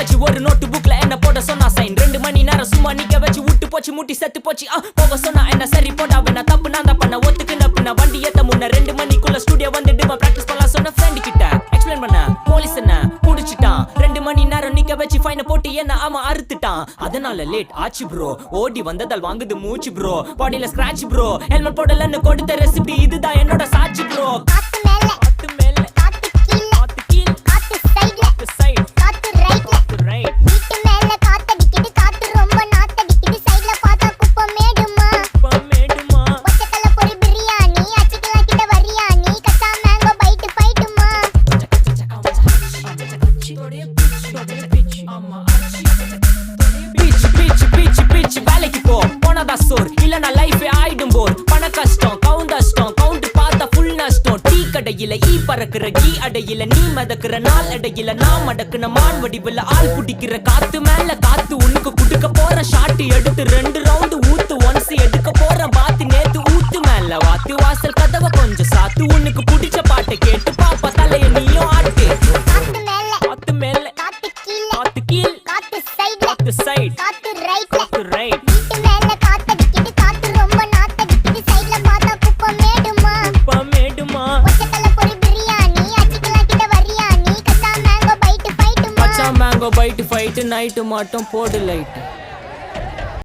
வச்சு ஒரு நோட்டு புக்ல என்ன போட சொன்னா சைன் 2 மணி நேரம் சும்மா நிக்க வச்சு விட்டு போச்சு முட்டி செத்து போச்சு போக சொன்னா என்ன சரி போட்டா வேணா தப்பு நான் தான் பண்ண ஒத்துக்குன பின்ன வண்டி ஏத்த முன்ன 2 மணிக்குள்ள ஸ்டுடியோ வந்துட்டு பிராக்டிஸ் பண்ணலாம் சொன்ன ஃப்ரெண்ட் கிட்ட எக்ஸ்பிளைன் பண்ண போலீஸ் என்ன புடிச்சிட்டான் 2 மணி நேரம் நிக்க வச்சு ஃபைனை போட்டு என்ன அவன் அறுத்துட்டான் அதனால லேட் ஆச்சு ப்ரோ ஓடி வந்ததால் வாங்குது மூச்சு ப்ரோ பாடியில ஸ்கிராட்ச் ப்ரோ ஹெல்மெட் போடலன்னு கொடுத்த ரெசிபி இதுதான் என்னோட சாட்சி ப்ரோ காத்து மேல வேலைக்கு போ போனதான் சோர் இல்லனா லைஃபே ஆயிடும் போர் பண கஷ்டம் கவுண்டஸ்டம் கவுண்ட் பார்த்தா ஃபுல் நஷ்டம் டீ கடையில ஈ பறக்குற கீ அடையில நீ மதக்குற நாள் அடையில நான் மடக்குன மான் வடிவில் ஆள் புடிக்கிற காத்து மேல காத்து உனக்கு குடுக்க போற ஷாட் எடுத்து 2 ரவுண்டு ஊத்து ஒன்ஸ் எடுக்க போற பாத்து நேத்து ஊத்து மேல வாத்து வாசல் கதவை கொஞ்சம் சாத்து உனக்கு பிடிச்ச பாட்டை கேட்டு பாப்பா தலைய நீயும் ஆட்டு காத்து மேல காத்து கீழ் காத்து சைடு காத்து ரைட் வீட்டு மேல காத்தடிக்குது காத்து ரொம்ப நாத்தடிக்குது சைடுல பார்த்தா குப்பை மேடுமா ஒச்சக்கல்ல பொரி பிரியாணி அச்சிக்கலாம் கிட்ட வரியா நீ கச்சா மேங்கோ பைட் ஃபைட் நைட்டு மட்டும் போடு லைட்